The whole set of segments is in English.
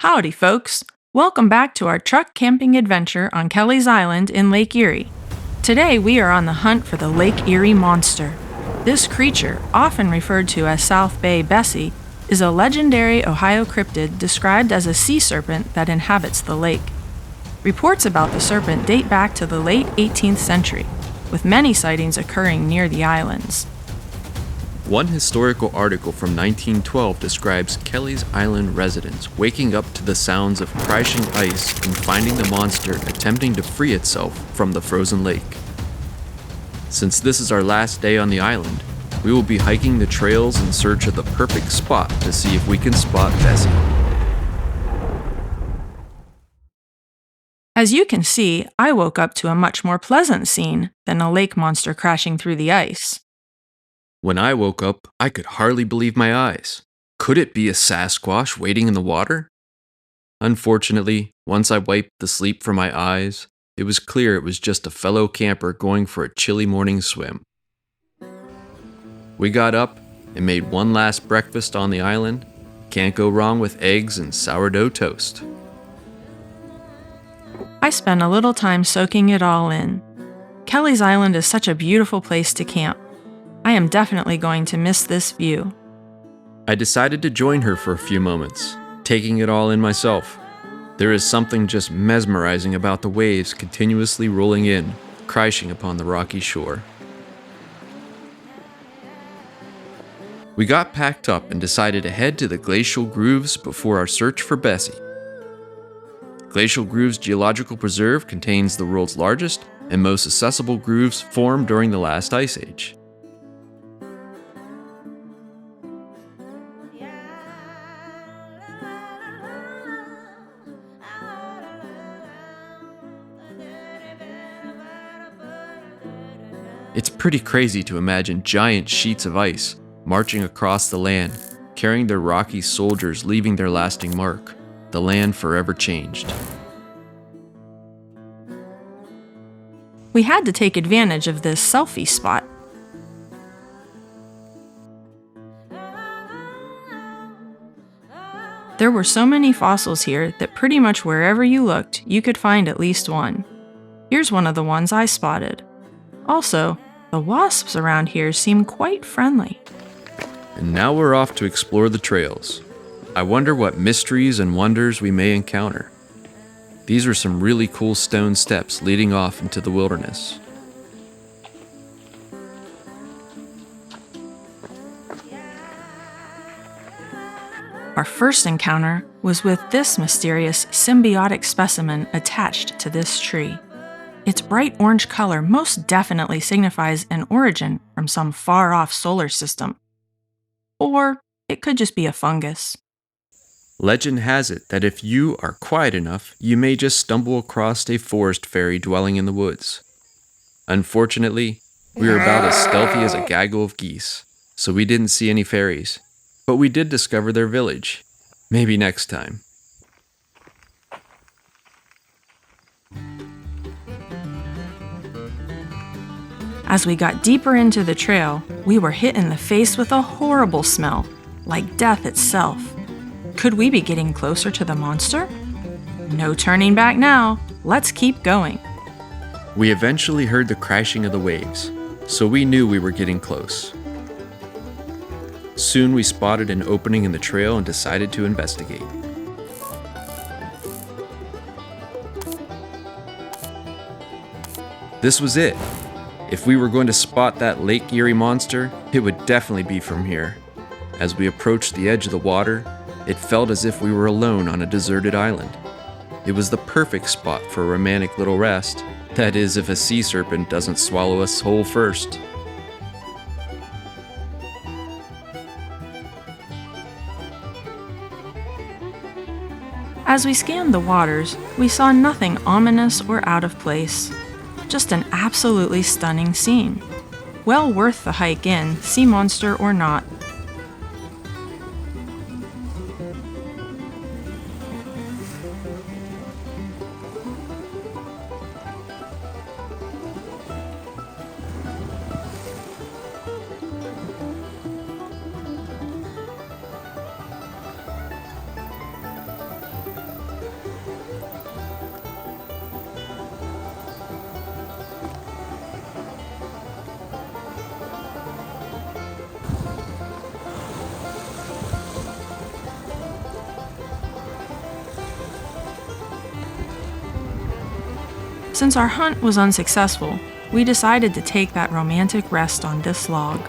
Howdy, folks! Welcome back to our truck camping adventure on Kelleys Island in Lake Erie. Today we are on the hunt for the Lake Erie Monster. This creature, often referred to as South Bay Bessie, is a legendary Ohio cryptid described as a sea serpent that inhabits the lake. Reports about the serpent date back to the late 18th century, with many sightings occurring near the islands. One historical article from 1912 describes Kelleys Island residents waking up to the sounds of crashing ice and finding the monster attempting to free itself from the frozen lake. Since this is our last day on the island, we will be hiking the trails in search of the perfect spot to see if we can spot Bessie. As you can see, I woke up to a much more pleasant scene than a lake monster crashing through the ice. When I woke up, I could hardly believe my eyes. Could it be a Sasquatch waiting in the water? Unfortunately, once I wiped the sleep from my eyes, it was clear it was just a fellow camper going for a chilly morning swim. We got up and made one last breakfast on the island. Can't go wrong with eggs and sourdough toast. I spent a little time soaking it all in. Kelleys Island is such a beautiful place to camp. I am definitely going to miss this view. I decided to join her for a few moments, taking it all in myself. There is something just mesmerizing about the waves continuously rolling in, crashing upon the rocky shore. We got packed up and decided to head to the Glacial Grooves before our search for Bessie. Glacial Grooves Geological Preserve contains the world's largest and most accessible grooves formed during the last ice age. It's pretty crazy to imagine giant sheets of ice marching across the land, carrying their rocky soldiers leaving their lasting mark, the land forever changed. We had to take advantage of this selfie spot. There were so many fossils here that pretty much wherever you looked, you could find at least one. Here's one of the ones I spotted. Also, the wasps around here seem quite friendly. And now we're off to explore the trails. I wonder what mysteries and wonders we may encounter. These are some really cool stone steps leading off into the wilderness. Our first encounter was with this mysterious symbiotic specimen attached to this tree. Its bright orange color most definitely signifies an origin from some far-off solar system. Or it could just be a fungus. Legend has it that if you are quiet enough, you may just stumble across a forest fairy dwelling in the woods. Unfortunately, we were about as stealthy as a gaggle of geese, so we didn't see any fairies. But we did discover their village. Maybe next time. As we got deeper into the trail, we were hit in the face with a horrible smell, like death itself. Could we be getting closer to the monster? No turning back now. Let's keep going. We eventually heard the crashing of the waves, so we knew we were getting close. Soon we spotted an opening in the trail and decided to investigate. This was it. If we were going to spot that Lake Erie Monster, it would definitely be from here. As we approached the edge of the water, it felt as if we were alone on a deserted island. It was the perfect spot for a romantic little rest. That is, if a sea serpent doesn't swallow us whole first. As we scanned the waters, we saw nothing ominous or out of place. Just an absolutely stunning scene. Well worth the hike in, sea monster or not. Since our hunt was unsuccessful, we decided to take that romantic rest on this log.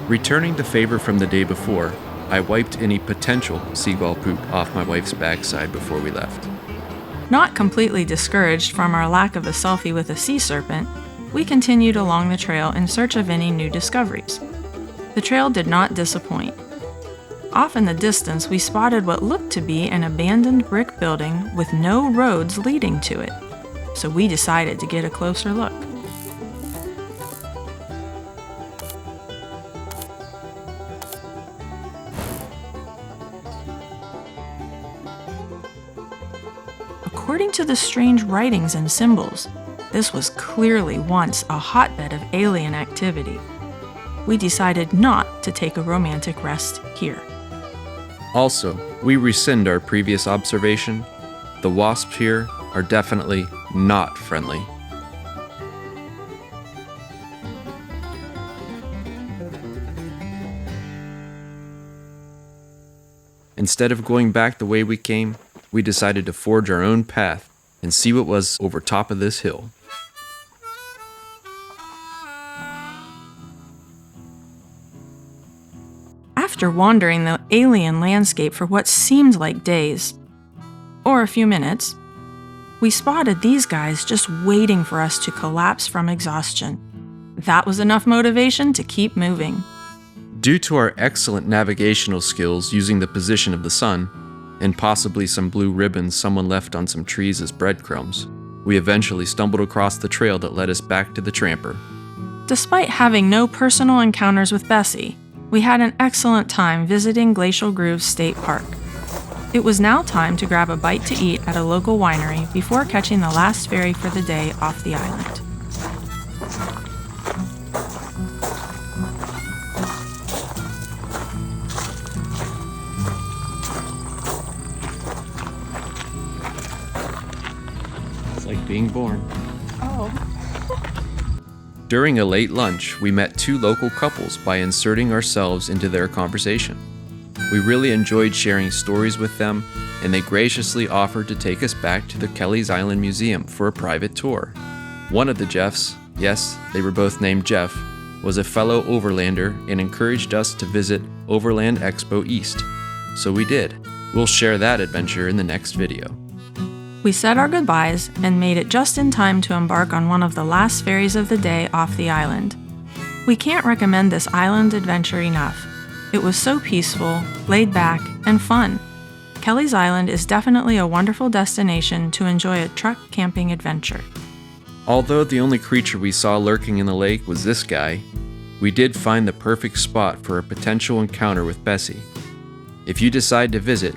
Returning the favor from the day before, I wiped any potential seagull poop off my wife's backside before we left. Not completely discouraged from our lack of a selfie with a sea serpent, we continued along the trail in search of any new discoveries. The trail did not disappoint. Off in the distance, we spotted what looked to be an abandoned brick building with no roads leading to it, so we decided to get a closer look. According to the strange writings and symbols, this was clearly once a hotbed of alien activity. We decided not to take a romantic rest here. Also, we rescind our previous observation. The wasps here are definitely not friendly. Instead of going back the way we came, we decided to forge our own path and see what was over top of this hill. After wandering the alien landscape for what seemed like days, or a few minutes, we spotted these guys just waiting for us to collapse from exhaustion. That was enough motivation to keep moving. Due to our excellent navigational skills using the position of the sun, and possibly some blue ribbons someone left on some trees as breadcrumbs, we eventually stumbled across the trail that led us back to the tramper. Despite having no personal encounters with Bessie, we had an excellent time visiting Glacial Grooves State Park. It was now time to grab a bite to eat at a local winery before catching the last ferry for the day off the island. It's like being born. Oh. During a late lunch, we met two local couples by inserting ourselves into their conversation. We really enjoyed sharing stories with them, and they graciously offered to take us back to the Kelleys Island Museum for a private tour. One of the Jeffs, yes, they were both named Jeff, was a fellow overlander and encouraged us to visit Overland Expo East. So we did. We'll share that adventure in the next video. We said our goodbyes and made it just in time to embark on one of the last ferries of the day off the island. We can't recommend this island adventure enough. It was so peaceful, laid back, and fun. Kelleys Island is definitely a wonderful destination to enjoy a truck camping adventure. Although the only creature we saw lurking in the lake was this guy, we did find the perfect spot for a potential encounter with Bessie. If you decide to visit,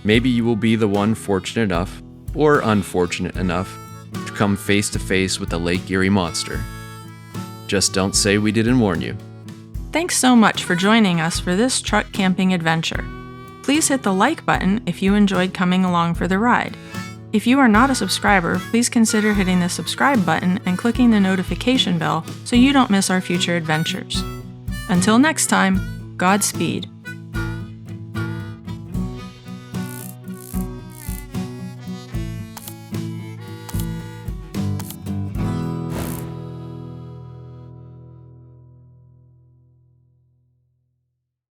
maybe you will be the one fortunate enough, or unfortunate enough, to come face to face with the Lake Erie Monster. Just don't say we didn't warn you. Thanks so much for joining us for this truck camping adventure. Please hit the like button if you enjoyed coming along for the ride. If you are not a subscriber, please consider hitting the subscribe button and clicking the notification bell so you don't miss our future adventures. Until next time, Godspeed.